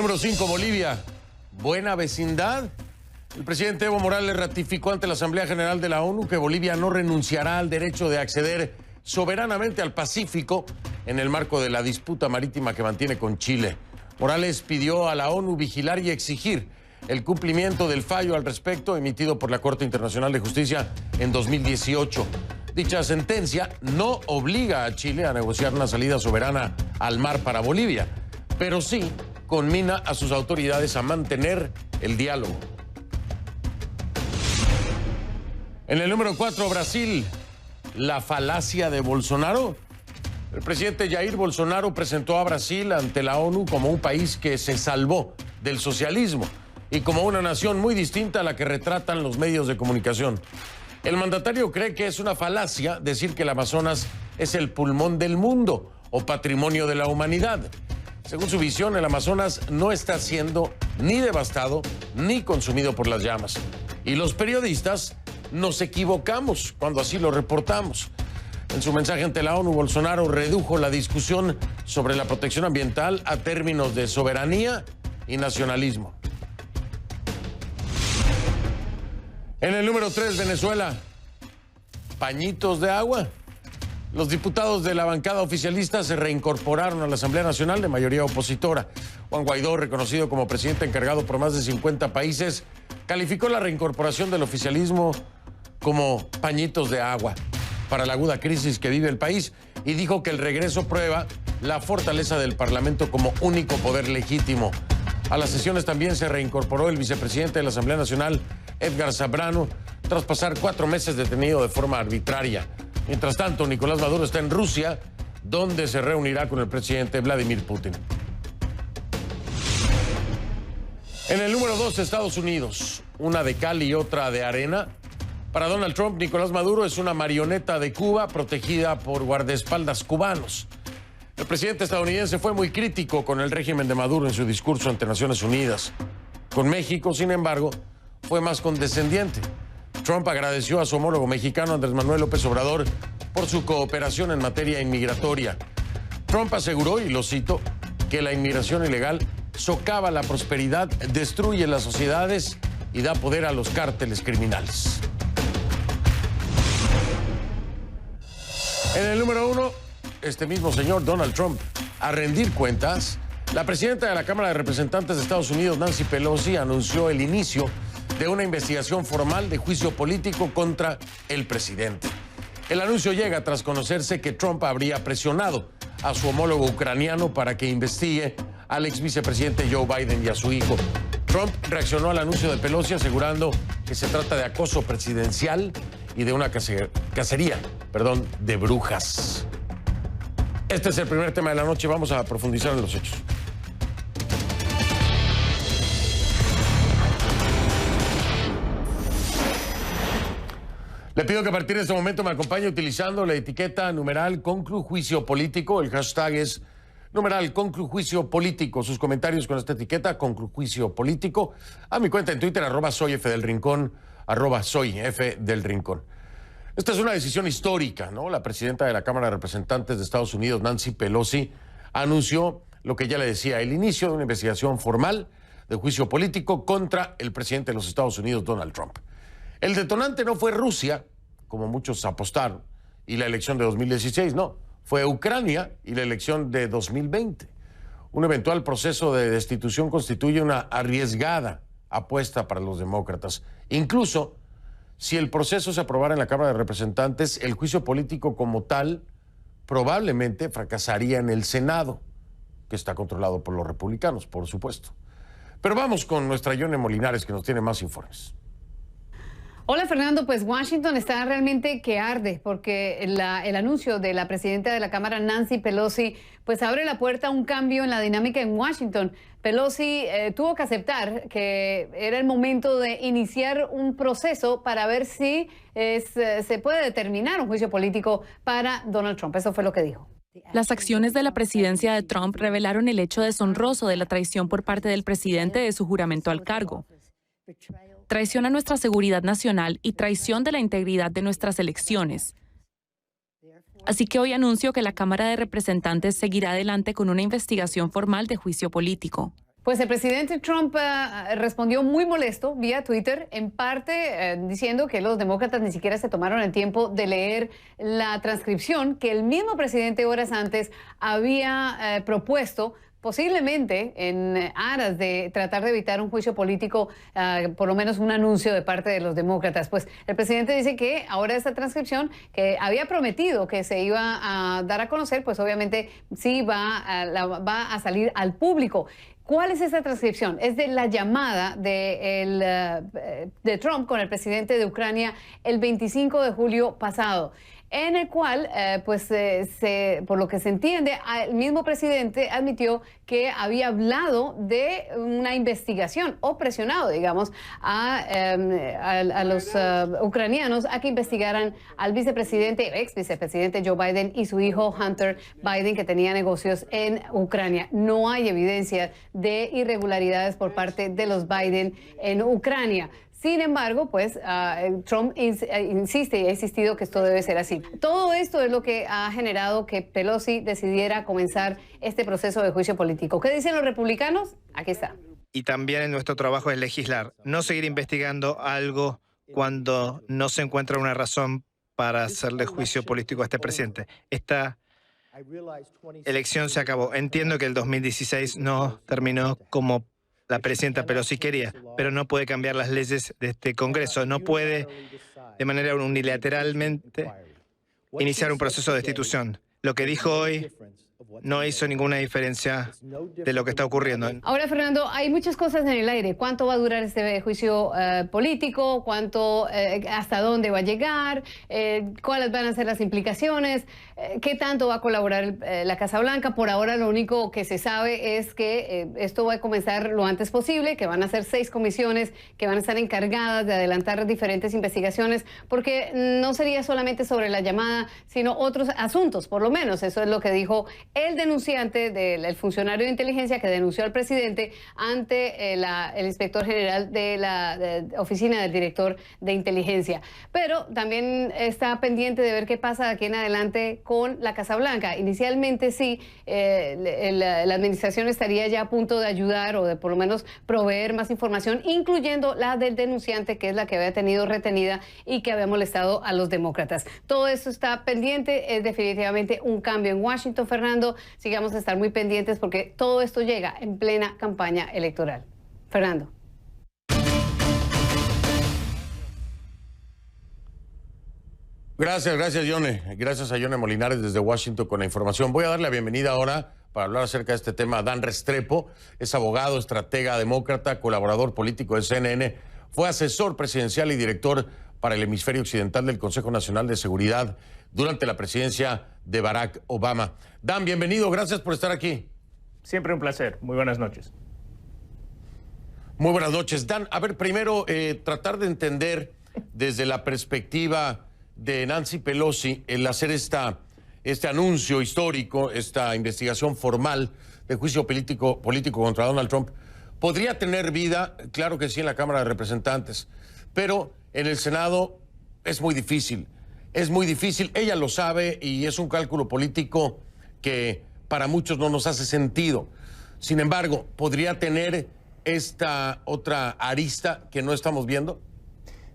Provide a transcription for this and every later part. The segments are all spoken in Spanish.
Número 5, Bolivia. Buena vecindad. El presidente Evo Morales ratificó ante la Asamblea General de la ONU que Bolivia no renunciará al derecho de acceder soberanamente al Pacífico en el marco de la disputa marítima que mantiene con Chile. Morales pidió a la ONU vigilar y exigir el cumplimiento del fallo al respecto emitido por la Corte Internacional de Justicia en 2018. Dicha sentencia no obliga a Chile a negociar una salida soberana al mar para Bolivia, pero sí conmina a sus autoridades a mantener el diálogo. En el número 4, Brasil, la falacia de Bolsonaro. El presidente Jair Bolsonaro presentó a Brasil ante la ONU como un país que se salvó del socialismo y como una nación muy distinta a la que retratan los medios de comunicación. El mandatario cree que es una falacia decir que el Amazonas es el pulmón del mundo o patrimonio de la humanidad. Según su visión, el Amazonas no está siendo ni devastado ni consumido por las llamas. Y los periodistas nos equivocamos cuando así lo reportamos. En su mensaje ante la ONU, Bolsonaro redujo la discusión sobre la protección ambiental a términos de soberanía y nacionalismo. En el número 3, Venezuela, pañitos de agua. Los diputados de la bancada oficialista se reincorporaron a la Asamblea Nacional de mayoría opositora. Juan Guaidó, reconocido como presidente encargado por más de 50 países, calificó la reincorporación del oficialismo como pañitos de agua para la aguda crisis que vive el país y dijo que el regreso prueba la fortaleza del Parlamento como único poder legítimo. A las sesiones también se reincorporó el vicepresidente de la Asamblea Nacional, Edgar Zambrano, tras pasar 4 meses detenido de forma arbitraria. Mientras tanto, Nicolás Maduro está en Rusia, donde se reunirá con el presidente Vladimir Putin. En el número 2, Estados Unidos, una de cal y otra de arena. Para Donald Trump, Nicolás Maduro es una marioneta de Cuba protegida por guardaespaldas cubanos. El presidente estadounidense fue muy crítico con el régimen de Maduro en su discurso ante Naciones Unidas. Con México, sin embargo, fue más condescendiente. Trump agradeció a su homólogo mexicano Andrés Manuel López Obrador por su cooperación en materia inmigratoria. Trump aseguró, y lo cito, que la inmigración ilegal socava la prosperidad, destruye las sociedades y da poder a los cárteles criminales. En el número 1, este mismo señor Donald Trump, a rendir cuentas, la presidenta de la Cámara de Representantes de Estados Unidos, Nancy Pelosi, anunció el inicio de una investigación formal de juicio político contra el presidente. El anuncio llega tras conocerse que Trump habría presionado a su homólogo ucraniano para que investigue al ex vicepresidente Joe Biden y a su hijo. Trump reaccionó al anuncio de Pelosi asegurando que se trata de acoso presidencial y de una cacería de brujas. Este es el primer tema de la noche. Vamos a profundizar en los hechos. Le pido que a partir de este momento me acompañe utilizando la etiqueta #ConcluJuicio Político. El hashtag es #ConcluJuicio Político. Sus comentarios con esta etiqueta, ConcluJuicio Político, a mi cuenta en Twitter, @soyfdelrincón, @soyfdelrincón. Esta es una decisión histórica, ¿no? La presidenta de la Cámara de Representantes de Estados Unidos, Nancy Pelosi, anunció lo que ya le decía, el inicio de una investigación formal de juicio político contra el presidente de los Estados Unidos, Donald Trump. El detonante no fue Rusia, como muchos apostaron, y la elección de 2016, no. Fue Ucrania y la elección de 2020. Un eventual proceso de destitución constituye una arriesgada apuesta para los demócratas. Incluso, si el proceso se aprobara en la Cámara de Representantes, el juicio político como tal probablemente fracasaría en el Senado, que está controlado por los republicanos, por supuesto. Pero vamos con nuestra Yone Molinares, que nos tiene más informes. Hola Fernando, pues Washington está realmente que arde porque el anuncio de la presidenta de la Cámara, Nancy Pelosi, pues abre la puerta a un cambio en la dinámica en Washington. Pelosi tuvo que aceptar que era el momento de iniciar un proceso para ver si se puede determinar un juicio político para Donald Trump. Eso fue lo que dijo. Las acciones de la presidencia de Trump revelaron el hecho deshonroso de la traición por parte del presidente de su juramento al cargo. Traición a nuestra seguridad nacional y traición de la integridad de nuestras elecciones. Así que hoy anuncio que la Cámara de Representantes seguirá adelante con una investigación formal de juicio político. Pues el presidente Trump respondió muy molesto vía Twitter, en parte diciendo que los demócratas ni siquiera se tomaron el tiempo de leer la transcripción que el mismo presidente horas antes había propuesto, posiblemente en aras de tratar de evitar un juicio político, por lo menos un anuncio de parte de los demócratas. Pues el presidente dice que ahora esta transcripción que había prometido que se iba a dar a conocer, pues obviamente sí va a salir al público. ¿Cuál es esa transcripción? Es de la llamada de Trump con el presidente de Ucrania el 25 de julio pasado, en el cual, por lo que se entiende, el mismo presidente admitió que había hablado de una investigación o presionado, digamos, a los ucranianos a que investigaran al ex vicepresidente Joe Biden y su hijo Hunter Biden, que tenía negocios en Ucrania. No hay evidencia de irregularidades por parte de los Biden en Ucrania. Sin embargo, pues Trump insiste y ha insistido que esto debe ser así. Todo esto es lo que ha generado que Pelosi decidiera comenzar este proceso de juicio político. ¿Qué dicen los republicanos? Aquí está. Y también en nuestro trabajo es legislar, no seguir investigando algo cuando no se encuentra una razón para hacerle juicio político a este presidente. Esta elección se acabó. Entiendo que el 2016 no terminó como la presidenta Pelosi quería, pero no puede cambiar las leyes de este Congreso. No puede, de manera unilateralmente, iniciar un proceso de destitución. Lo que dijo hoy no hizo ninguna diferencia de lo que está ocurriendo. Ahora, Fernando, hay muchas cosas en el aire. ¿Cuánto va a durar este juicio político? ¿Hasta dónde va a llegar? ¿Cuáles van a ser las implicaciones? ¿Qué tanto va a colaborar la Casa Blanca? Por ahora lo único que se sabe es que esto va a comenzar lo antes posible, que van a ser 6 comisiones que van a estar encargadas de adelantar diferentes investigaciones, porque no sería solamente sobre la llamada, sino otros asuntos, por lo menos. Eso es lo que dijo el denunciante, el funcionario de inteligencia que denunció al presidente ante el inspector general de la oficina del director de inteligencia. Pero también está pendiente de ver qué pasa de aquí en adelante con la Casa Blanca. Inicialmente sí, la administración estaría ya a punto de ayudar o de por lo menos proveer más información, incluyendo la del denunciante, que es la que había tenido retenida y que había molestado a los demócratas. Todo esto está pendiente, es definitivamente un cambio en Washington, Fernando. Sigamos a estar muy pendientes porque todo esto llega en plena campaña electoral. Fernando. Gracias, Yone. Gracias a Yone Molinares desde Washington con la información. Voy a darle la bienvenida ahora para hablar acerca de este tema a Dan Restrepo. Es abogado, estratega demócrata, colaborador político de CNN. Fue asesor presidencial y director para el hemisferio occidental del Consejo Nacional de Seguridad durante la presidencia de Barack Obama. Dan, bienvenido. Gracias por estar aquí. Siempre un placer. Muy buenas noches. Muy buenas noches. Dan, a ver, primero, tratar de entender desde la perspectiva de Nancy Pelosi el hacer este anuncio histórico, esta investigación formal de juicio político contra Donald Trump. ¿Podría tener vida? Claro que sí, en la Cámara de Representantes, pero en el Senado es muy difícil. Es muy difícil, ella lo sabe y es un cálculo político que para muchos no nos hace sentido. Sin embargo, ¿podría tener esta otra arista que no estamos viendo?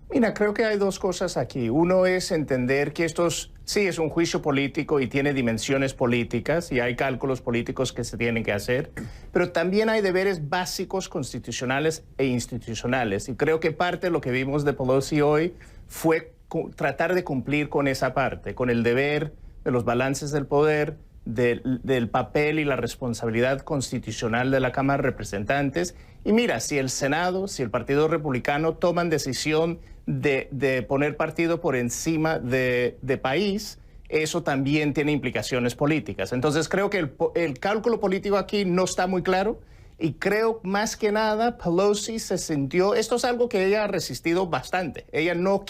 Mira, creo que hay dos cosas aquí. Uno es entender que esto sí es un juicio político y tiene dimensiones políticas y hay cálculos políticos que se tienen que hacer, pero también hay deberes básicos constitucionales e institucionales. Y creo que parte de lo que vimos de Pelosi hoy fue tratar de cumplir con esa parte, con el deber de los balances del poder, del papel y la responsabilidad constitucional de la Cámara de Representantes. Y mira, si el Senado, si el Partido Republicano toman decisión de poner partido por encima de país, eso también tiene implicaciones políticas. Entonces creo que el cálculo político aquí no está muy claro y creo más que nada Pelosi se sintió, esto es algo que ella ha resistido bastante, ella no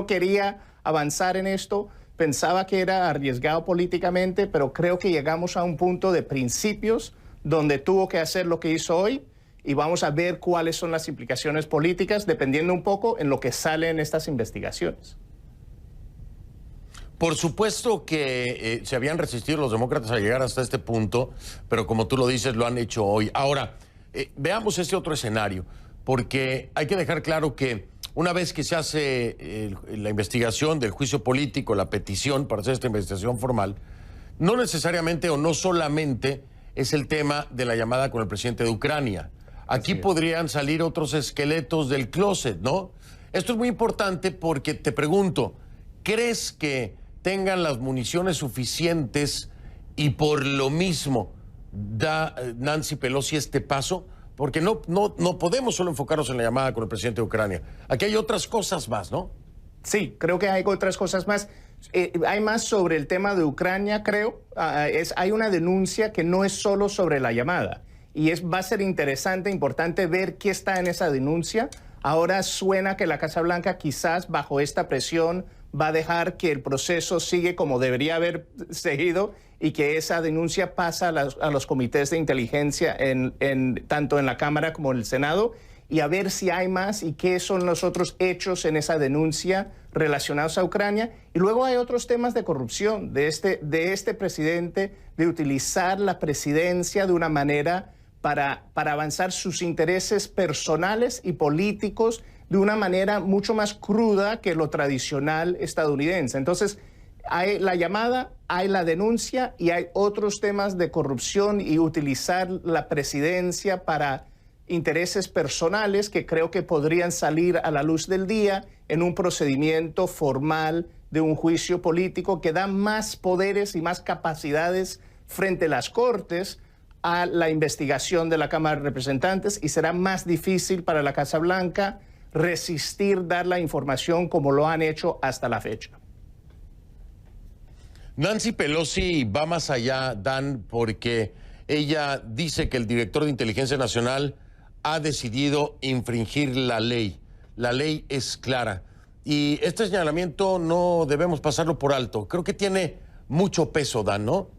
quería avanzar en esto, pensaba que era arriesgado políticamente, pero creo que llegamos a un punto de principios donde tuvo que hacer lo que hizo hoy y vamos a ver cuáles son las implicaciones políticas dependiendo un poco en lo que sale en estas investigaciones. Por supuesto que se habían resistido los demócratas a llegar hasta este punto, pero como tú lo dices, lo han hecho hoy. Ahora, veamos este otro escenario, porque hay que dejar claro que una vez que se hace la investigación del juicio político, la petición para hacer esta investigación formal, no necesariamente o no solamente es el tema de la llamada con el presidente de Ucrania. Aquí podrían salir otros esqueletos del closet, ¿no? Esto es muy importante porque te pregunto, ¿crees que tengan las municiones suficientes y por lo mismo da Nancy Pelosi este paso? Porque no podemos solo enfocarnos en la llamada con el presidente de Ucrania. Aquí hay otras cosas más, ¿no? Sí, creo que hay otras cosas más. Hay más sobre el tema de Ucrania, creo. Hay una denuncia que no es solo sobre la llamada. Y va a ser interesante, importante ver qué está en esa denuncia. Ahora suena que la Casa Blanca quizás bajo esta presión va a dejar que el proceso sigue como debería haber seguido y que esa denuncia pasa a los comités de inteligencia tanto en la Cámara como en el Senado, y a ver si hay más y qué son los otros hechos en esa denuncia relacionados a Ucrania. Y luego hay otros temas de corrupción de este presidente, de utilizar la presidencia de una manera para avanzar sus intereses personales y políticos de una manera mucho más cruda que lo tradicional estadounidense. Entonces, hay la llamada, hay la denuncia y hay otros temas de corrupción y utilizar la presidencia para intereses personales que creo que podrían salir a la luz del día en un procedimiento formal de un juicio político que da más poderes y más capacidades frente a las Cortes a la investigación de la Cámara de Representantes, y será más difícil para la Casa Blanca resistir dar la información como lo han hecho hasta la fecha. Nancy Pelosi va más allá, Dan, porque ella dice que el director de Inteligencia Nacional ha decidido infringir la ley. La ley es clara. Y este señalamiento no debemos pasarlo por alto. Creo que tiene mucho peso, Dan, ¿no?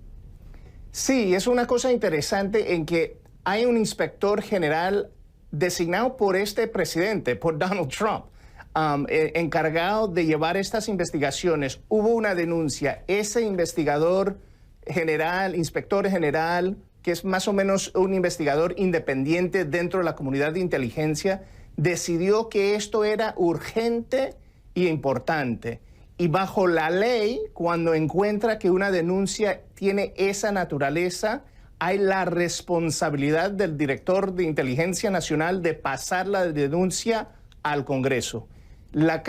Sí, es una cosa interesante en que hay un inspector general designado por este presidente, por Donald Trump, encargado de llevar estas investigaciones. Hubo una denuncia. Ese investigador general, inspector general, que es más o menos un investigador independiente dentro de la comunidad de inteligencia, decidió que esto era urgente y importante. Y bajo la ley, cuando encuentra que una denuncia tiene esa naturaleza, hay la responsabilidad del director de Inteligencia Nacional de pasar la denuncia al Congreso.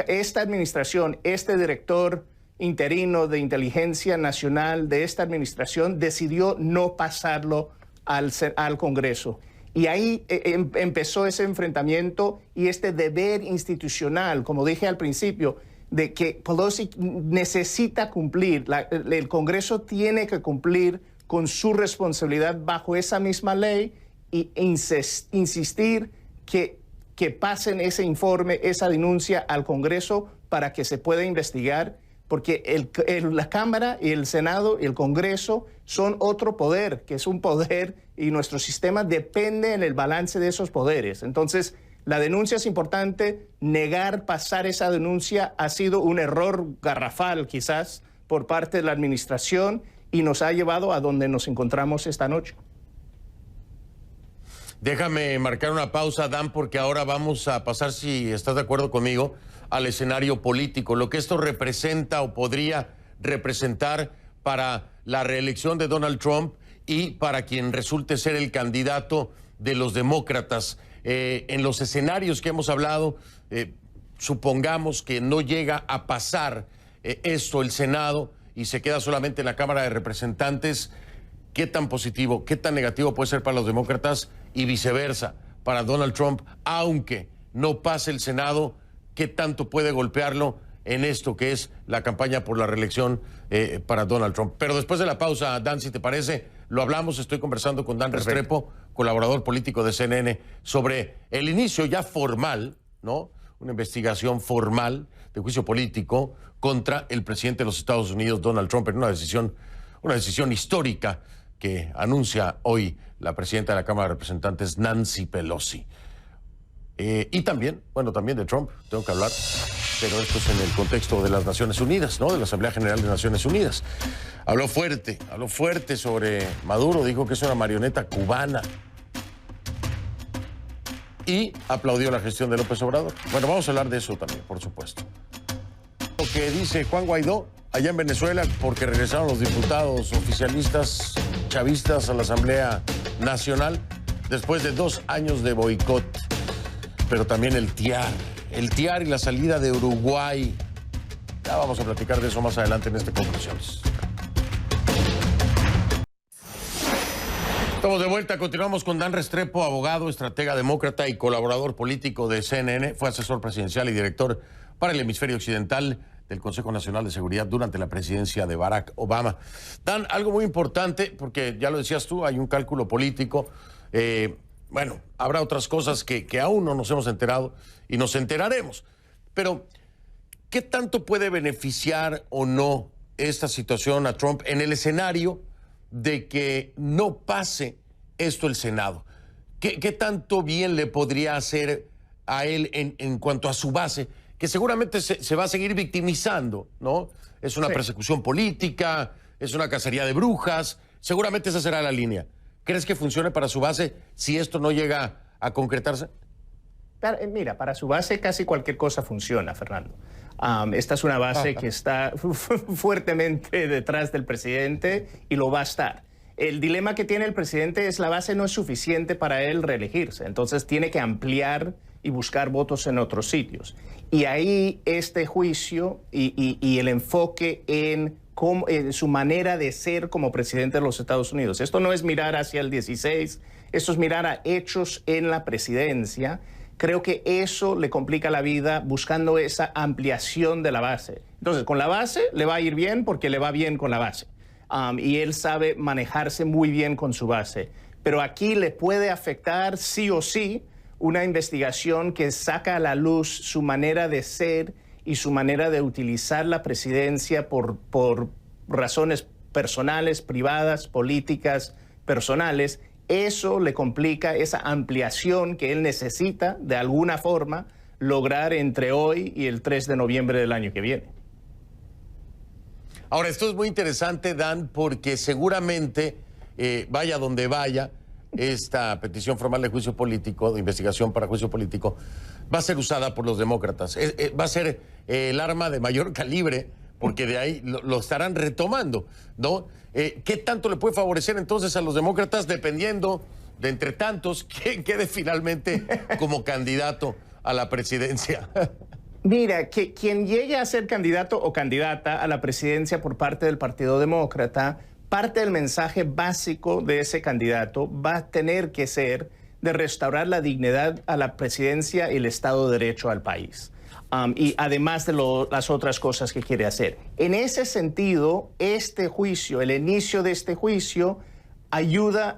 Esta administración, este director interino de Inteligencia Nacional de esta administración decidió no pasarlo al Congreso. Y ahí empezó ese enfrentamiento y este deber institucional, como dije al principio, de que Pelosi necesita cumplir, el Congreso tiene que cumplir con su responsabilidad bajo esa misma ley y insistir que pasen ese informe, esa denuncia al Congreso para que se pueda investigar, porque la Cámara y el Senado y el Congreso son otro poder, que es un poder, y nuestro sistema depende en el balance de esos poderes. Entonces, la denuncia es importante. Negar pasar esa denuncia ha sido un error garrafal, quizás, por parte de la administración, y nos ha llevado a donde nos encontramos esta noche. Déjame marcar una pausa, Dan, porque ahora vamos a pasar, si estás de acuerdo conmigo, al escenario político, lo que esto representa o podría representar para la reelección de Donald Trump y para quien resulte ser el candidato de los demócratas. En los escenarios que hemos hablado, supongamos que no llega a pasar esto el Senado y se queda solamente en la Cámara de Representantes. ¿Qué tan positivo, qué tan negativo puede ser para los demócratas y viceversa para Donald Trump, aunque no pase el Senado? ¿Qué tanto puede golpearlo en esto que es la campaña por la reelección para Donald Trump? Pero después de la pausa, Dan, si te parece, lo hablamos. Estoy conversando con Dan Restrepo, colaborador político de CNN, sobre el inicio ya formal, ¿no? Una investigación formal de juicio político contra el presidente de los Estados Unidos, Donald Trump, en una decisión histórica que anuncia hoy la presidenta de la Cámara de Representantes, Nancy Pelosi. Y también, también de Trump, tengo que hablar, pero esto es en el contexto de las Naciones Unidas, ¿no? De la Asamblea General de Naciones Unidas. Habló fuerte sobre Maduro, dijo que es una marioneta cubana. y aplaudió la gestión de López Obrador. Bueno, vamos a hablar de eso también, por supuesto. Lo que dice Juan Guaidó allá en Venezuela, porque regresaron los diputados oficialistas chavistas a la Asamblea Nacional después de 2 años de boicot. Pero también el TIAR y la salida de Uruguay. Ya vamos a platicar de eso más adelante en este Conclusiones. Estamos de vuelta, continuamos con Dan Restrepo, abogado, estratega demócrata y colaborador político de CNN. Fue asesor presidencial y director para el hemisferio occidental del Consejo Nacional de Seguridad durante la presidencia de Barack Obama. Dan, algo muy importante, porque ya lo decías tú, hay un cálculo político. Bueno, habrá otras cosas que aún no nos hemos enterado y nos enteraremos. Pero, ¿qué tanto puede beneficiar o no esta situación a Trump en el escenario de que no pase esto el Senado? ¿Qué tanto bien le podría hacer a él en cuanto a su base, que seguramente se va a seguir victimizando, ¿no? Es una persecución política, es una cacería de brujas, seguramente esa será la línea. ¿Crees que funcione para su base si esto no llega a concretarse? Mira, para su base casi cualquier cosa funciona, Fernando. Esta es una base que está fuertemente detrás del presidente y lo va a estar. El dilema que tiene el presidente es la base no es suficiente para él reelegirse, entonces tiene que ampliar y buscar votos en otros sitios. Y ahí este juicio y el enfoque en su manera de ser como presidente de los Estados Unidos. Esto no es mirar hacia el 16, esto es mirar a hechos en la presidencia. Creo que eso le complica la vida buscando esa ampliación de la base. Entonces, con la base le va a ir bien porque le va bien con la base. Y él sabe manejarse muy bien con su base. Pero aquí le puede afectar sí o sí una investigación que saca a la luz su manera de ser y su manera de utilizar la presidencia por razones personales, privadas, políticas, personales. Eso le complica esa ampliación que él necesita, de alguna forma, lograr entre hoy y el 3 de noviembre del año que viene. Ahora, esto es muy interesante, Dan, porque seguramente, vaya donde vaya, esta petición formal de juicio político, de investigación para juicio político, va a ser usada por los demócratas. Va a ser el arma de mayor calibre, porque de ahí lo estarán retomando, ¿no? ¿Qué tanto le puede favorecer entonces a los demócratas, dependiendo de entre tantos quién quede finalmente como candidato a la presidencia? Mira, que quien llegue a ser candidato o candidata a la presidencia por parte del Partido Demócrata, parte del mensaje básico de ese candidato va a tener que ser de restaurar la dignidad a la presidencia y el Estado de Derecho al país. Y además de las otras cosas que quiere hacer. En ese sentido, este juicio, el inicio de este juicio,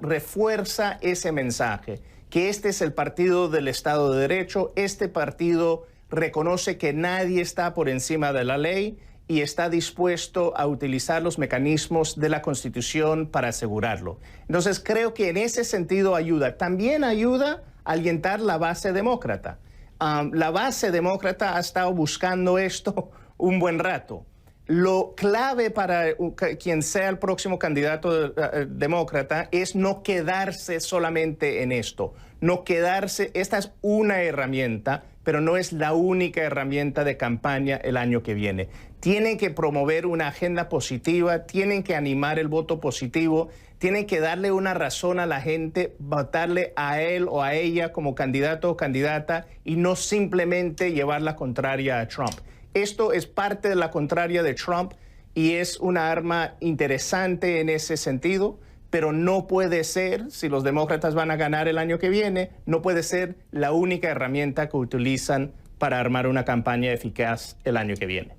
refuerza ese mensaje, que este es el partido del Estado de Derecho, este partido reconoce que nadie está por encima de la ley y está dispuesto a utilizar los mecanismos de la Constitución para asegurarlo. Entonces, creo que en ese sentido ayuda. También ayuda a alentar la base demócrata. La base demócrata ha estado buscando esto un buen rato. Lo clave para quien sea el próximo candidato demócrata es no quedarse solamente en esto. No quedarse, esta es una herramienta, pero no es la única herramienta de campaña el año que viene. Tienen que promover una agenda positiva, tienen que animar el voto positivo, tienen que darle una razón a la gente, votarle a él o a ella como candidato o candidata y no simplemente llevar la contraria a Trump. Esto es parte de la contraria de Trump y es una arma interesante en ese sentido, pero no puede ser, si los demócratas van a ganar el año que viene, no puede ser la única herramienta que utilizan para armar una campaña eficaz el año que viene.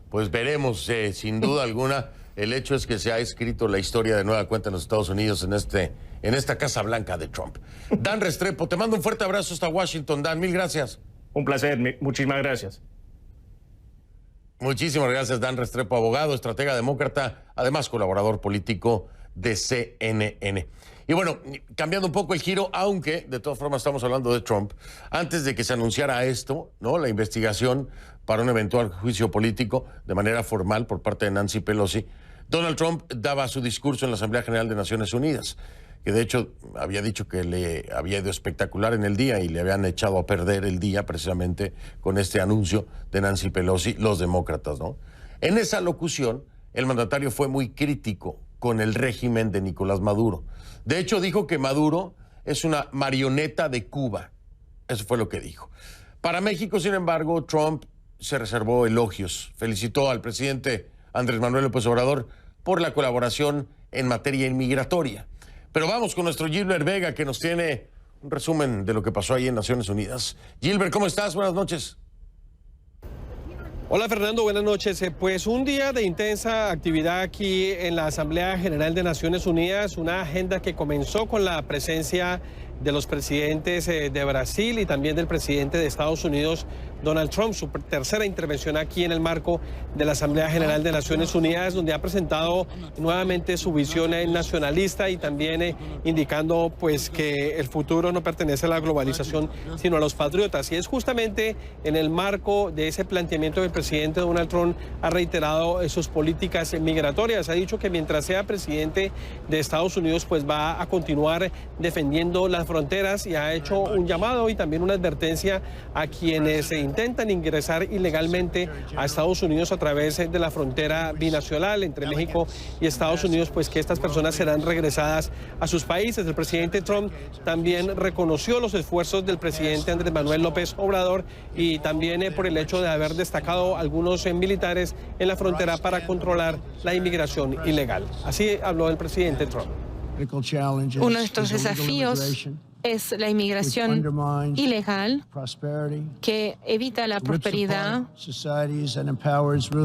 Pues veremos, sin duda alguna. El hecho es que se ha escrito la historia de nueva cuenta en los Estados Unidos en esta Casa Blanca de Trump. Dan Restrepo, te mando un fuerte abrazo hasta Washington. Dan, mil gracias. Un placer, muchísimas gracias. Muchísimas gracias, Dan Restrepo, abogado, estratega demócrata, además colaborador político de CNN. Y bueno, cambiando un poco el giro, aunque de todas formas estamos hablando de Trump, antes de que se anunciara esto, ¿no?, la investigación para un eventual juicio político de manera formal por parte de Nancy Pelosi, Donald Trump daba su discurso en la Asamblea General de Naciones Unidas. que de hecho había dicho que le había ido espectacular en el día y le habían echado a perder el día precisamente con este anuncio de Nancy Pelosi, los demócratas, ¿no? En esa locución, el mandatario fue muy crítico con el régimen de Nicolás Maduro. De hecho, dijo que Maduro es una marioneta de Cuba. Eso fue lo que dijo. Para México, sin embargo, Trump se reservó elogios. Felicitó al presidente Andrés Manuel López Obrador por la colaboración en materia inmigratoria. Pero vamos con nuestro Gilbert Vega, que nos tiene un resumen de lo que pasó ahí en Naciones Unidas. Gilbert, ¿cómo estás? Buenas noches. Hola Fernando, buenas noches. Pues un día de intensa actividad aquí en la Asamblea General de Naciones Unidas, una agenda que comenzó con la presencia de los presidentes de Brasil y también del presidente de Estados Unidos, Donald Trump, su tercera intervención aquí en el marco de la Asamblea General de Naciones Unidas, donde ha presentado nuevamente su visión nacionalista y también indicando pues que el futuro no pertenece a la globalización, sino a los patriotas. Y es justamente en el marco de ese planteamiento que el presidente Donald Trump ha reiterado sus políticas migratorias. Ha dicho que mientras sea presidente de Estados Unidos, pues va a continuar defendiendo las fronteras y ha hecho un llamado y también una advertencia a quienes intentan ingresar ilegalmente a Estados Unidos a través de la frontera binacional entre México y Estados Unidos, pues que estas personas serán regresadas a sus países. El presidente Trump también reconoció los esfuerzos del presidente Andrés Manuel López Obrador y también por el hecho de haber destacado algunos militares en la frontera para controlar la inmigración ilegal. Así habló el presidente Trump. Uno de estos desafíos es la inmigración ilegal que evita la prosperidad,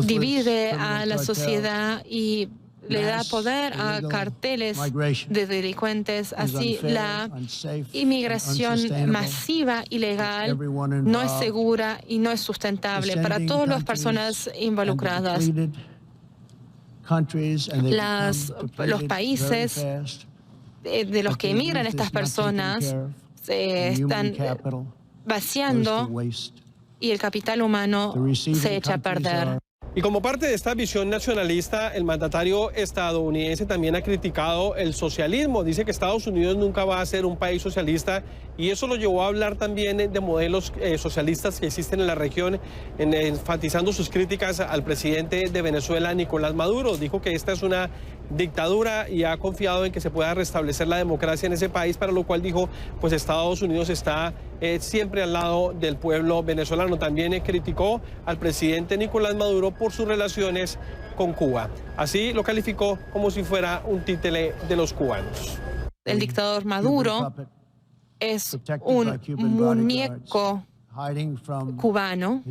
divide a la sociedad y le da poder a carteles de delincuentes. Así, la inmigración masiva ilegal no es segura y no es sustentable para todas las personas involucradas. Los países de los que emigran estas personas se están vaciando y el capital humano se echa a perder. Y como parte de esta visión nacionalista, el mandatario estadounidense también ha criticado el socialismo. Dice que Estados Unidos nunca va a ser un país socialista y eso lo llevó a hablar también de modelos socialistas que existen en la región, enfatizando sus críticas al presidente de Venezuela, Nicolás Maduro. Dijo que esta es una dictadura y ha confiado en que se pueda restablecer la democracia en ese país, para lo cual dijo, pues Estados Unidos está siempre al lado del pueblo venezolano. También criticó al presidente Nicolás Maduro por sus relaciones con Cuba. Así lo calificó como si fuera un títere de los cubanos. El dictador Maduro es un muñeco cubano,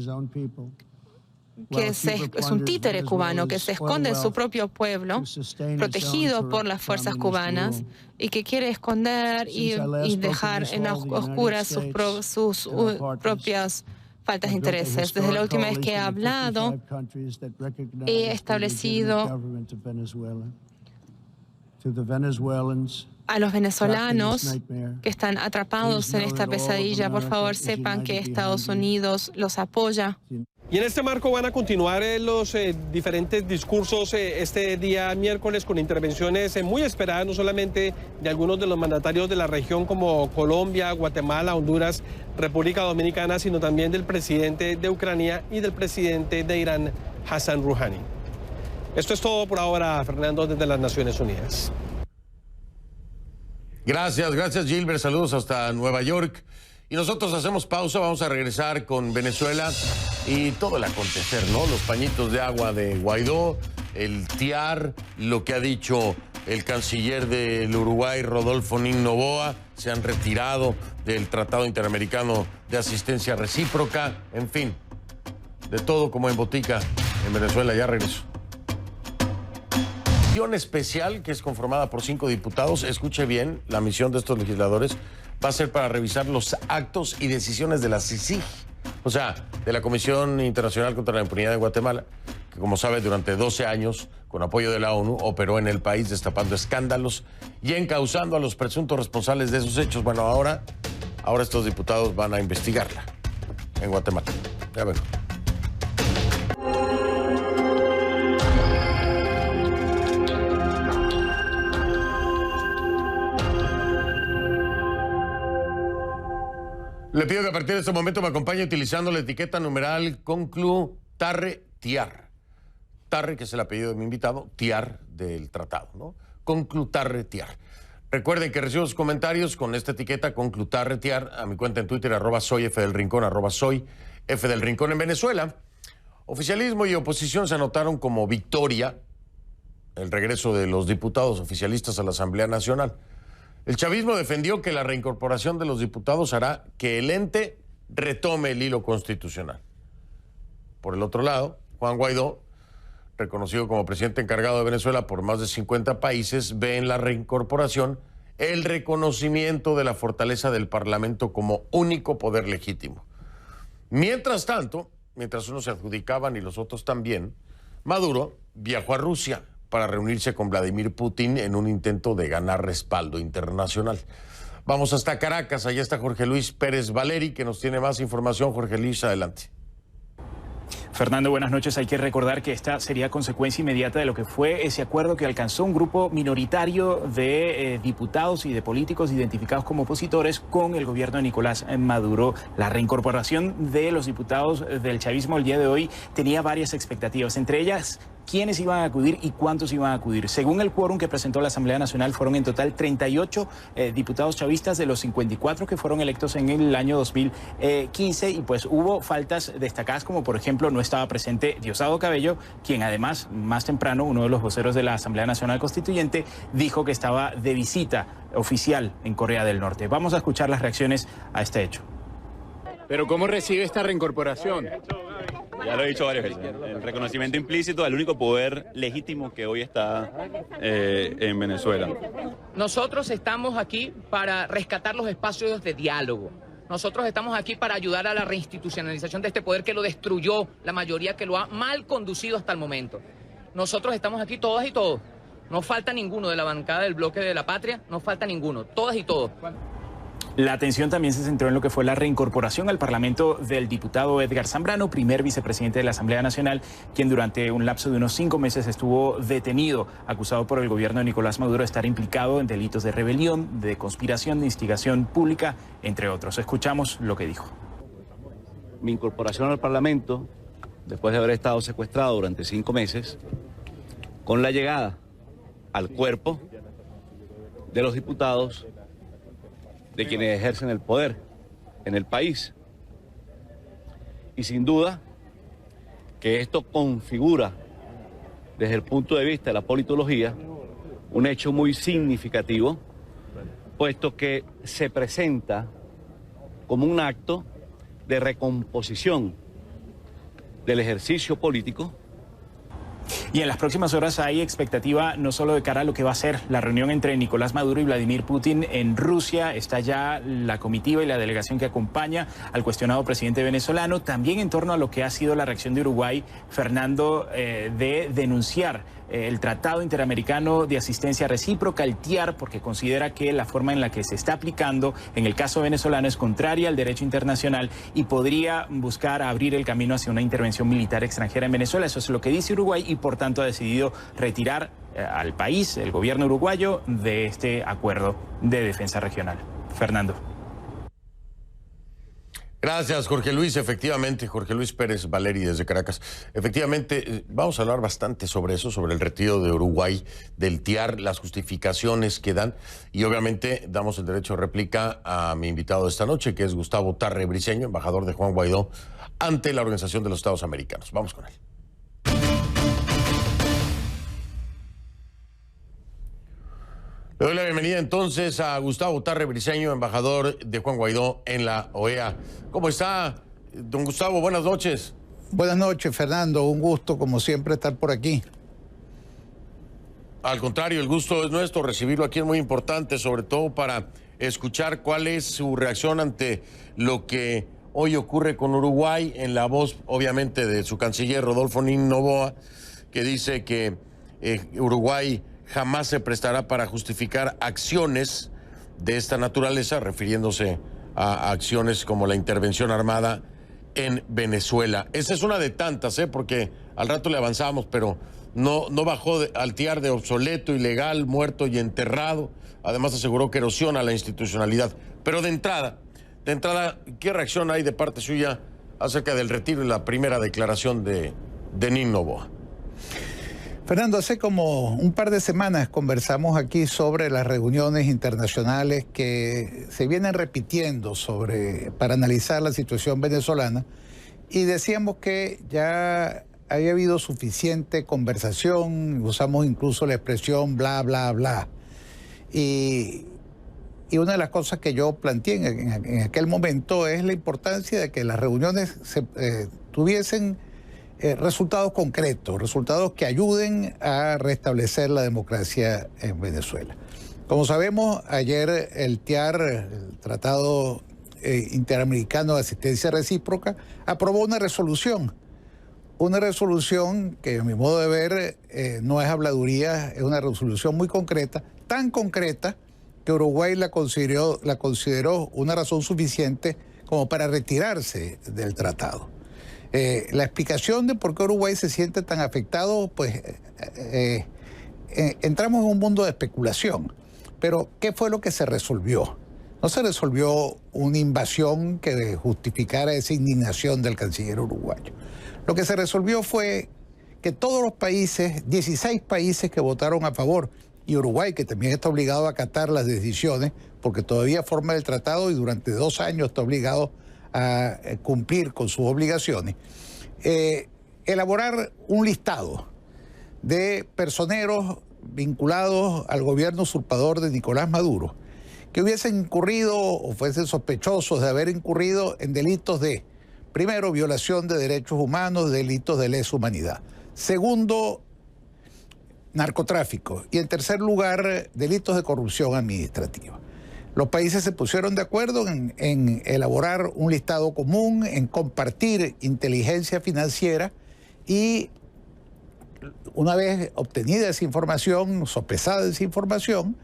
que es un títere cubano que se esconde en su propio pueblo, protegido por las fuerzas cubanas, y que quiere esconder y dejar en oscuras sus propias faltas de intereses. Desde la última vez que he hablado, he establecido a los venezolanos que están atrapados en esta pesadilla, por favor sepan que Estados Unidos los apoya. Y en este marco van a continuar los diferentes discursos este día miércoles con intervenciones muy esperadas, no solamente de algunos de los mandatarios de la región como Colombia, Guatemala, Honduras, República Dominicana, sino también del presidente de Ucrania y del presidente de Irán, Hassan Rouhani. Esto es todo por ahora, Fernando, desde las Naciones Unidas. Gracias Gilbert, saludos hasta Nueva York. Y nosotros hacemos pausa, vamos a regresar con Venezuela y todo el acontecer, ¿no? Los pañitos de agua de Guaidó, el TIAR, lo que ha dicho el canciller del Uruguay, Rodolfo Nin Noboa, se han retirado del Tratado Interamericano de Asistencia Recíproca, en fin, de todo como en botica en Venezuela. Ya regreso. Misión especial que es conformada por 5 diputados, escuche bien, la misión de estos legisladores va a ser para revisar los actos y decisiones de la CICIG, o sea, de la Comisión Internacional contra la Impunidad de Guatemala, que como sabe durante 12 años, con apoyo de la ONU, operó en el país destapando escándalos y encausando a los presuntos responsables de esos hechos. Bueno, ahora estos diputados van a investigarla en Guatemala. Ya vengo. Le pido que a partir de este momento me acompañe utilizando la etiqueta numeral Conclu Tarre Tiar. Tarre, que es el apellido de mi invitado, Tiar del tratado, ¿no? Conclu Tarre Tiar. Recuerden que recibo sus comentarios con esta etiqueta Conclu Tarre Tiar a mi cuenta en Twitter, @soyfdelrincón, @soyfdelrincón. En Venezuela, oficialismo y oposición se anotaron como victoria el regreso de los diputados oficialistas a la Asamblea Nacional. El chavismo defendió que la reincorporación de los diputados hará que el ente retome el hilo constitucional. Por el otro lado, Juan Guaidó, reconocido como presidente encargado de Venezuela por más de 50 países, ve en la reincorporación el reconocimiento de la fortaleza del Parlamento como único poder legítimo. Mientras tanto, mientras unos se adjudicaban y los otros también, Maduro viajó a Rusia para reunirse con Vladimir Putin en un intento de ganar respaldo internacional. Vamos hasta Caracas, allá está Jorge Luis Pérez Valeri, que nos tiene más información. Jorge Luis, adelante. Fernando, buenas noches. Hay que recordar que esta sería consecuencia inmediata de lo que fue ese acuerdo que alcanzó un grupo minoritario de diputados y de políticos identificados como opositores con el gobierno de Nicolás Maduro. La reincorporación de los diputados del chavismo el día de hoy tenía varias expectativas, entre ellas quiénes iban a acudir y cuántos iban a acudir. Según el quórum que presentó la Asamblea Nacional, fueron en total 38 diputados chavistas de los 54 que fueron electos en el año 2015 y pues hubo faltas destacadas, como por ejemplo no estaba presente Diosdado Cabello, quien además más temprano, uno de los voceros de la Asamblea Nacional Constituyente, dijo que estaba de visita oficial en Corea del Norte. Vamos a escuchar las reacciones a este hecho. Pero ¿cómo recibe esta reincorporación? Ya lo he dicho varias veces, el reconocimiento implícito al único poder legítimo que hoy está en Venezuela. Nosotros estamos aquí para rescatar los espacios de diálogo. Nosotros estamos aquí para ayudar a la reinstitucionalización de este poder que lo destruyó la mayoría, que lo ha mal conducido hasta el momento. Nosotros estamos aquí todas y todos. No falta ninguno de la bancada del Bloque de la Patria, no falta ninguno, todas y todos. La atención también se centró en lo que fue la reincorporación al Parlamento del diputado Edgar Zambrano, primer vicepresidente de la Asamblea Nacional, quien durante un lapso de unos 5 meses estuvo detenido, acusado por el gobierno de Nicolás Maduro de estar implicado en delitos de rebelión, de conspiración, de instigación pública, entre otros. Escuchamos lo que dijo. Mi incorporación al Parlamento, después de haber estado secuestrado durante 5 meses, con la llegada al cuerpo de los diputados de quienes ejercen el poder en el país. Y sin duda que esto configura, desde el punto de vista de la politología, un hecho muy significativo, puesto que se presenta como un acto de recomposición del ejercicio político. Y en las próximas horas hay expectativa no solo de cara a lo que va a ser la reunión entre Nicolás Maduro y Vladimir Putin en Rusia. Está ya la comitiva y la delegación que acompaña al cuestionado presidente venezolano. También en torno a lo que ha sido la reacción de Uruguay, Fernando, de denunciar el Tratado Interamericano de Asistencia Recíproca, el TIAR, porque considera que la forma en la que se está aplicando en el caso venezolano es contraria al derecho internacional y podría buscar abrir el camino hacia una intervención militar extranjera en Venezuela. Eso es lo que dice Uruguay y por tanto ha decidido retirar al país, el gobierno uruguayo, de este acuerdo de defensa regional. Fernando. Gracias, Jorge Luis. Efectivamente, Jorge Luis Pérez Valeri desde Caracas. Efectivamente, vamos a hablar bastante sobre eso, sobre el retiro de Uruguay del TIAR, las justificaciones que dan y obviamente damos el derecho de réplica a mi invitado de esta noche, que es Gustavo Tarre Briceño, embajador de Juan Guaidó ante la Organización de los Estados Americanos. Vamos con él. Le doy la bienvenida entonces a Gustavo Tarre Briceño, embajador de Juan Guaidó en la OEA. ¿Cómo está, don Gustavo? Buenas noches. Buenas noches, Fernando. Un gusto, como siempre, estar por aquí. Al contrario, el gusto es nuestro. Recibirlo aquí es muy importante, sobre todo para escuchar cuál es su reacción ante lo que hoy ocurre con Uruguay, en la voz, obviamente, de su canciller Rodolfo Nin Noboa, que dice que Uruguay jamás se prestará para justificar acciones de esta naturaleza, refiriéndose a acciones como la intervención armada en Venezuela. Esa es una de tantas, porque al rato le avanzamos, pero no bajó al TIAR de obsoleto, ilegal, muerto y enterrado. Además aseguró que erosiona la institucionalidad. Pero de entrada, De entrada, ¿qué reacción hay de parte suya acerca del retiro y la primera declaración de Nin Noboa? Fernando, hace como un par de semanas conversamos aquí sobre las reuniones internacionales que se vienen repitiendo para analizar la situación venezolana, y decíamos que ya había habido suficiente conversación, usamos incluso la expresión bla, bla, bla. Y una de las cosas que yo planteé en aquel momento es la importancia de que las reuniones tuviesen resultados concretos, resultados que ayuden a restablecer la democracia en Venezuela. Como sabemos, ayer el TIAR, el Tratado Interamericano de Asistencia Recíproca, aprobó una resolución que a mi modo de ver no es habladuría, es una resolución muy concreta, tan concreta que Uruguay la consideró una razón suficiente como para retirarse del tratado. La explicación de por qué Uruguay se siente tan afectado, pues entramos en un mundo de especulación. Pero, ¿qué fue lo que se resolvió? No se resolvió una invasión que justificara esa indignación del canciller uruguayo. Lo que se resolvió fue que todos los países, 16 países que votaron a favor, y Uruguay, que también está obligado a acatar las decisiones, porque todavía forma el tratado y durante 2 años está obligado a cumplir con sus obligaciones, elaborar un listado de personeros vinculados al gobierno usurpador de Nicolás Maduro, que hubiesen incurrido o fuesen sospechosos de haber incurrido en delitos de, primero, violación de derechos humanos, delitos de lesa humanidad. Segundo, narcotráfico. Y en tercer lugar, delitos de corrupción administrativa. Los países se pusieron de acuerdo en elaborar un listado común, en compartir inteligencia financiera y una vez obtenida esa información, sopesada esa información,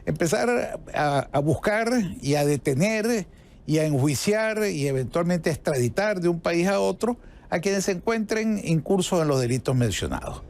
empezar a buscar y a detener y a enjuiciar y eventualmente extraditar de un país a otro a quienes se encuentren incursos en los delitos mencionados.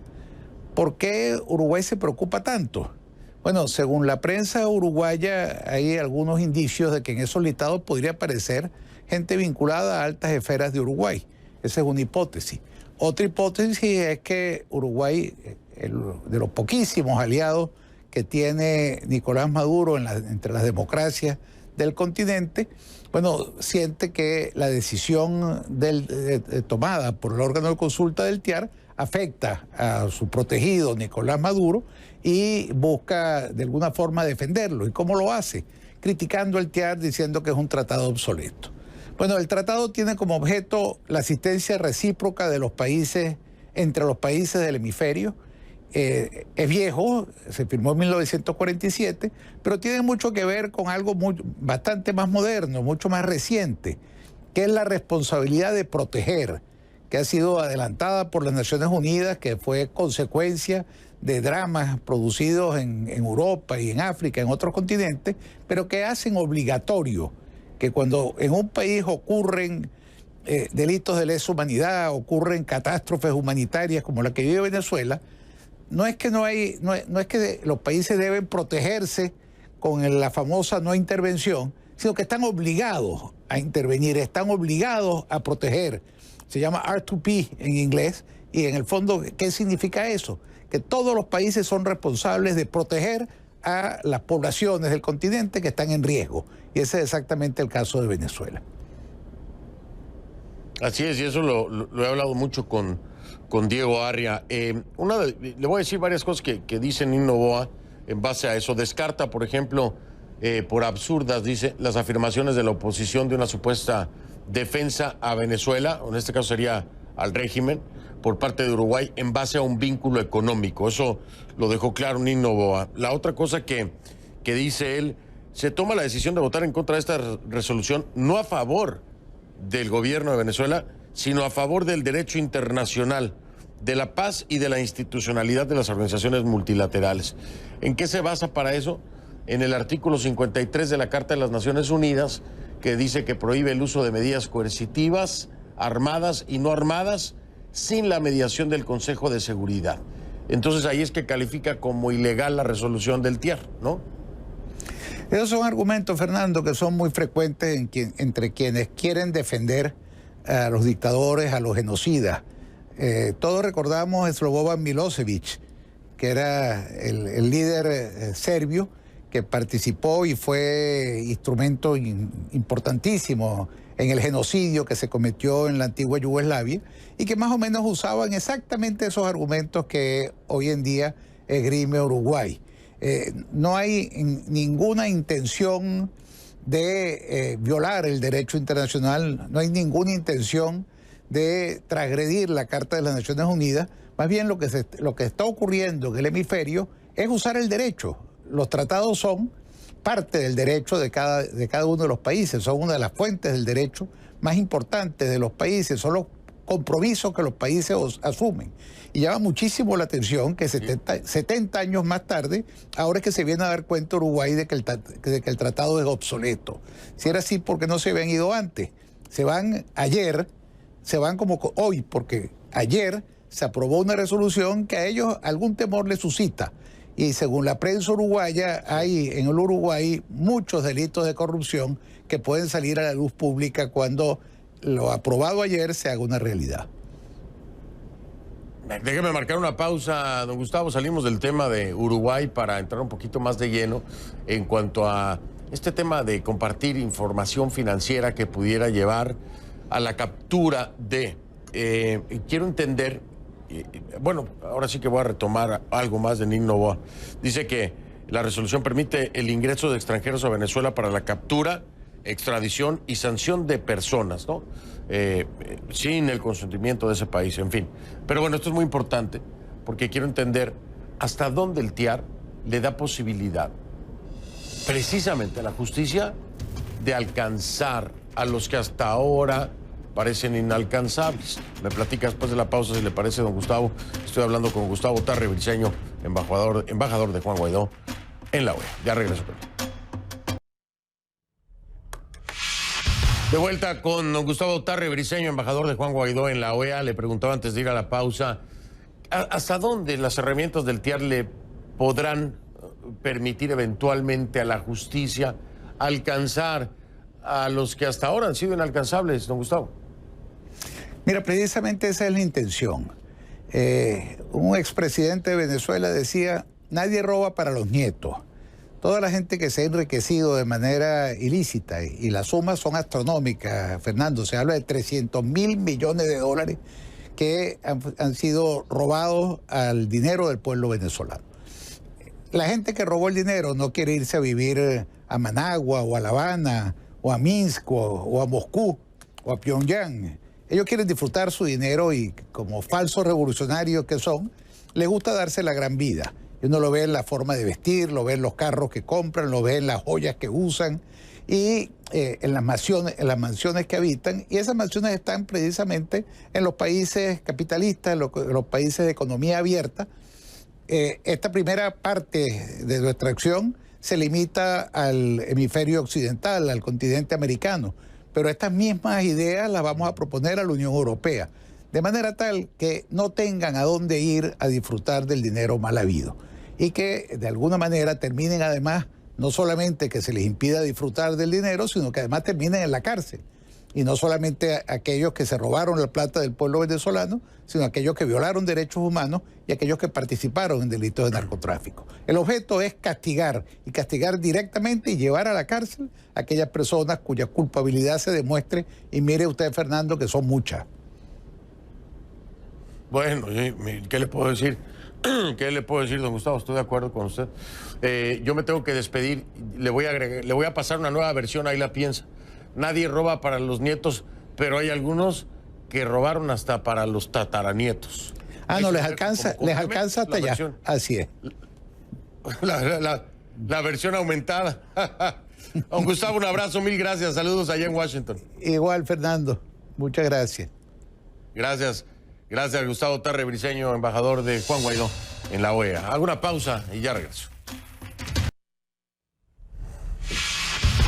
¿Por qué Uruguay se preocupa tanto? Bueno, según la prensa uruguaya hay algunos indicios de que en esos listados podría aparecer gente vinculada a altas esferas de Uruguay. Esa es una hipótesis. Otra hipótesis es que Uruguay, de los poquísimos aliados que tiene Nicolás Maduro entre las democracias del continente, bueno, siente que la decisión tomada por el órgano de consulta del TIAR afecta a su protegido Nicolás Maduro y busca de alguna forma defenderlo. ¿Y cómo lo hace? Criticando el TIAR, diciendo que es un tratado obsoleto. Bueno, el tratado tiene como objeto la asistencia recíproca de los países, entre los países del hemisferio. Es viejo, se firmó en 1947, pero tiene mucho que ver con algo bastante más moderno, mucho más reciente, que es la responsabilidad de proteger, que ha sido adelantada por las Naciones Unidas, que fue consecuencia de dramas producidos en Europa y en África, en otros continentes, pero que hacen obligatorio que cuando en un país ocurren delitos de lesa humanidad, ocurren catástrofes humanitarias como la que vive Venezuela, no es que los países deben protegerse con la famosa no intervención, sino que están obligados a intervenir, están obligados a proteger. Se llama R2P en inglés, y en el fondo, ¿qué significa eso? Que todos los países son responsables de proteger a las poblaciones del continente que están en riesgo. Y ese es exactamente el caso de Venezuela. Así es, y eso lo he hablado mucho con Diego Arria. Le voy a decir varias cosas que dice Nin Noboa en base a eso. Descarta, por ejemplo, por absurdas, dice, las afirmaciones de la oposición de una supuesta defensa a Venezuela, o en este caso sería al régimen, por parte de Uruguay en base a un vínculo económico. Eso lo dejó claro Nin Noboa. La otra cosa que dice él, se toma la decisión de votar en contra de esta resolución no a favor del gobierno de Venezuela, sino a favor del derecho internacional, de la paz y de la institucionalidad de las organizaciones multilaterales. ¿En qué se basa para eso? En el artículo 53 de la Carta de las Naciones Unidas, que dice que prohíbe el uso de medidas coercitivas, armadas y no armadas, sin la mediación del Consejo de Seguridad. Entonces ahí es que califica como ilegal la resolución del TIAR, ¿no? Esos son argumentos, Fernando, que son muy frecuentes entre quienes quieren defender a los dictadores, a los genocidas. Todos recordamos a Slobodan Milosevic, que era el líder serbio que participó y fue instrumento importantísimo en el genocidio que se cometió en la antigua Yugoslavia y que más o menos usaban exactamente esos argumentos que hoy en día esgrime Uruguay. No hay ninguna intención de violar el derecho internacional, no hay ninguna intención de transgredir la Carta de las Naciones Unidas. Más bien lo que está ocurriendo en el hemisferio es usar el derecho. Los tratados son parte del derecho de cada uno de los países, son una de las fuentes del derecho más importantes de los países, son los compromisos que los países asumen. Y llama muchísimo la atención que 70 años más tarde, ahora es que se viene a dar cuenta Uruguay de que el tratado es obsoleto. Si era así, ¿por qué no se habían ido antes? Se van ayer, se van como hoy, porque ayer se aprobó una resolución que a ellos algún temor les suscita. Y según la prensa uruguaya, hay en el Uruguay muchos delitos de corrupción que pueden salir a la luz pública cuando lo aprobado ayer se haga una realidad. Déjeme marcar una pausa, don Gustavo. Salimos del tema de Uruguay para entrar un poquito más de lleno en cuanto a este tema de compartir información financiera que pudiera llevar a la captura de... quiero entender... bueno, ahora sí que voy a retomar algo más de Nick Noboa. Dice que la resolución permite el ingreso de extranjeros a Venezuela para la captura, extradición y sanción de personas, ¿no? Sin el consentimiento de ese país, en fin. Pero bueno, esto es muy importante porque quiero entender hasta dónde el TIAR le da posibilidad precisamente a la justicia de alcanzar a los que hasta ahora parecen inalcanzables. Me platica después de la pausa, si le parece, don Gustavo. Estoy hablando con Gustavo Tarre Briceño, embajador de Juan Guaidó en la OEA. Ya regreso con él. De vuelta con don Gustavo Tarre Briceño, embajador de Juan Guaidó en la OEA. Le preguntaba antes de ir a la pausa, ¿hasta dónde las herramientas del TIAR le podrán permitir eventualmente a la justicia alcanzar a los que hasta ahora han sido inalcanzables, don Gustavo? Mira, precisamente esa es la intención. Un expresidente de Venezuela decía, nadie roba para los nietos. Toda la gente que se ha enriquecido de manera ilícita, y las sumas son astronómicas, Fernando, se habla de 300.000 millones de dólares que han sido robados al dinero del pueblo venezolano. La gente que robó el dinero no quiere irse a vivir a Managua o a La Habana o a Minsk o a Moscú o a Pyongyang. Ellos quieren disfrutar su dinero y, como falsos revolucionarios que son, les gusta darse la gran vida. Y uno lo ve en la forma de vestir, lo ve en los carros que compran, lo ve en las joyas que usan y en las mansiones que habitan. Y esas mansiones están precisamente en los países capitalistas, en los países de economía abierta. Esta primera parte de nuestra acción se limita al hemisferio occidental, al continente americano. Pero estas mismas ideas las vamos a proponer a la Unión Europea, de manera tal que no tengan a dónde ir a disfrutar del dinero mal habido. Y que de alguna manera terminen además, no solamente que se les impida disfrutar del dinero, sino que además terminen en la cárcel. Y no solamente aquellos que se robaron la plata del pueblo venezolano, sino aquellos que violaron derechos humanos y aquellos que participaron en delitos de narcotráfico. El objeto es castigar, y castigar directamente y llevar a la cárcel a aquellas personas cuya culpabilidad se demuestre, y mire usted, Fernando, que son muchas. Bueno, ¿qué le puedo decir? ¿Qué le puedo decir, don Gustavo? Estoy de acuerdo con usted. Yo me tengo que despedir. Le voy a pasar una nueva versión, ahí la piensa. Nadie roba para los nietos, pero hay algunos que robaron hasta para los tataranietos. No, les alcanza hasta allá. Así es. La versión aumentada. Don Gustavo, un abrazo, mil gracias. Saludos allá en Washington. Igual, Fernando. Muchas gracias. Gracias. Gracias, Gustavo Tarre Briceño, embajador de Juan Guaidó en la OEA. Hago una pausa y ya regreso.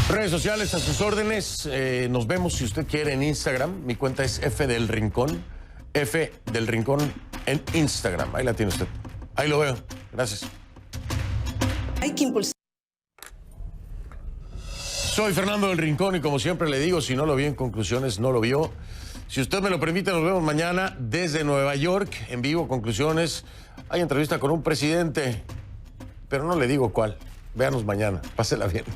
Redes sociales a sus órdenes. Nos vemos, si usted quiere, en Instagram. Mi cuenta es F del Rincón. F del Rincón en Instagram. Ahí la tiene usted. Ahí lo veo. Gracias. Hay que impulsar. Soy Fernando del Rincón y como siempre le digo, si no lo vio en Conclusiones, no lo vio. Si usted me lo permite, nos vemos mañana desde Nueva York, en vivo, Conclusiones. Hay entrevista con un presidente, pero no le digo cuál. Véanos mañana. Pásela bien.